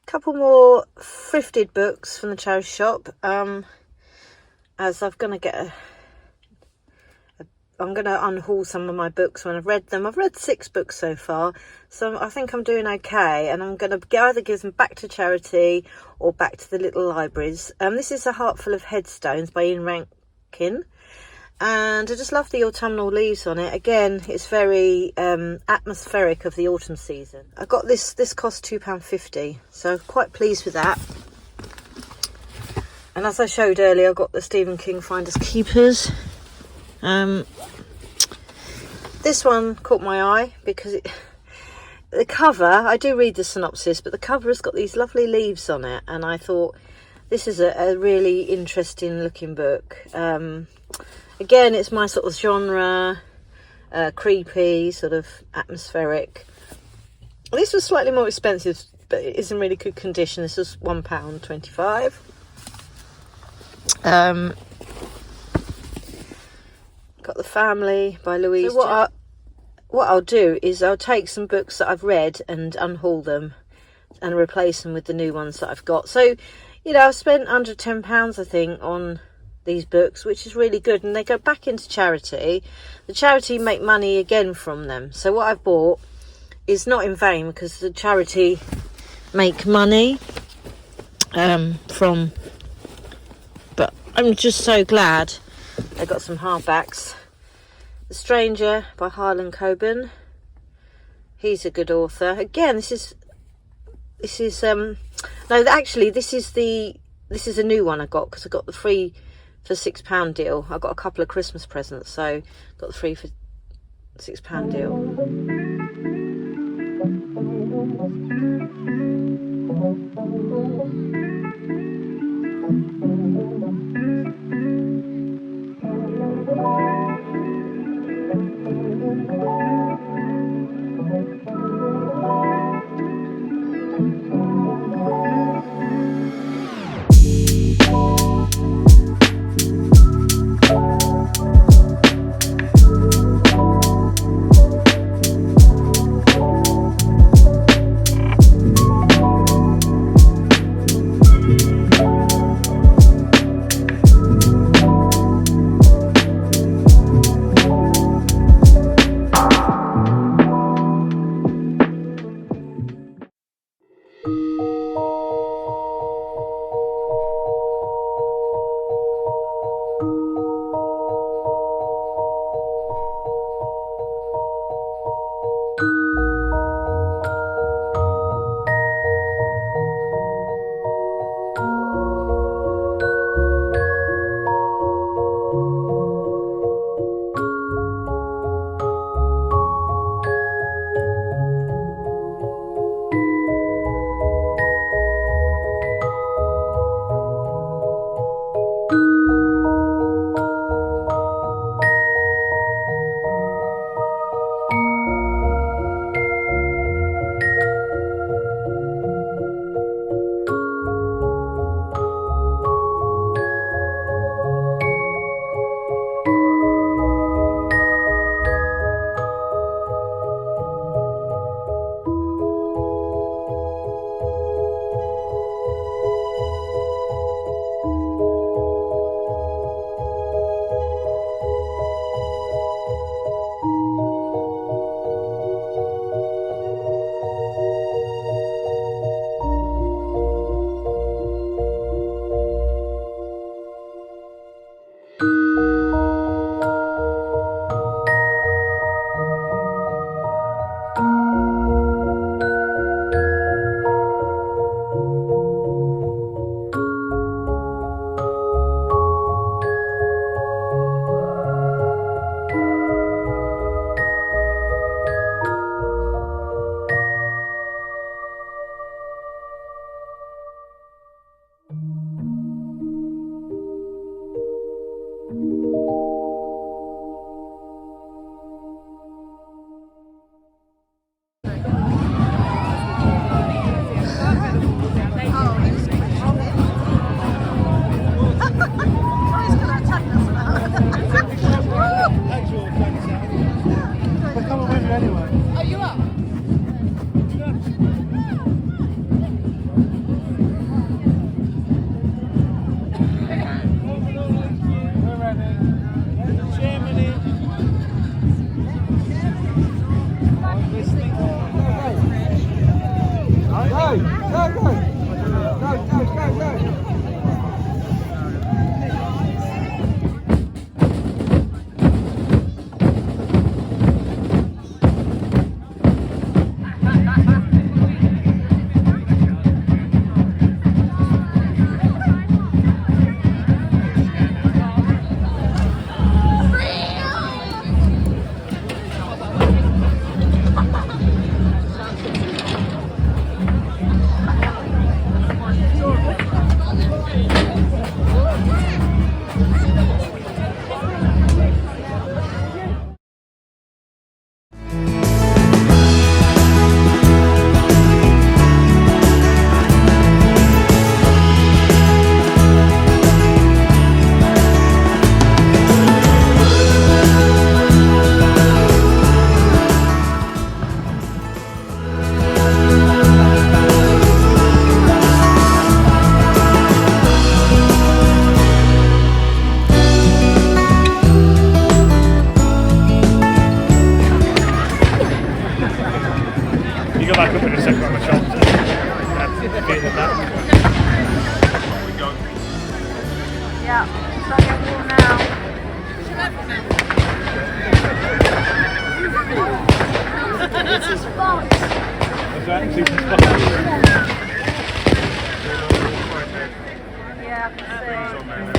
Couple more thrifted books from the charity shop, as I'm going to unhaul some of my books when I've read them. I've read 6 books so far, so I think I'm doing okay, and I'm going to either give them back to charity or back to the little libraries. This is A Heart Full of Headstones by Ian Rankin, and I just love the autumnal leaves on it. Again, it's very atmospheric of the autumn season. I got this cost £2.50, so quite pleased with that. And as I showed earlier, I got the Stephen King Finders Keepers. This one caught my eye because the cover, I do read the synopsis, but the cover has got these lovely leaves on it, and I thought this is a really interesting looking book. Again, it's my sort of genre, creepy, sort of atmospheric. This was slightly more expensive, but it is in really good condition. This was £1.25. Got The Family by Louise. So what I'll do is I'll take some books that I've read and unhaul them and replace them with the new ones that I've got. So, you know, I've spent under £10, I think, on these books, which is really good, and they go back into charity. The charity make money again from them, so what I've bought is not in vain, because the charity make money from, but I'm just so glad they got some hardbacks. The Stranger by Harlan Coben, he's a good author. Again, this is no, actually this is a new one I got, because I got the free for £6 deal. I got a couple of Christmas presents, so got the free for £6 deal. have to say.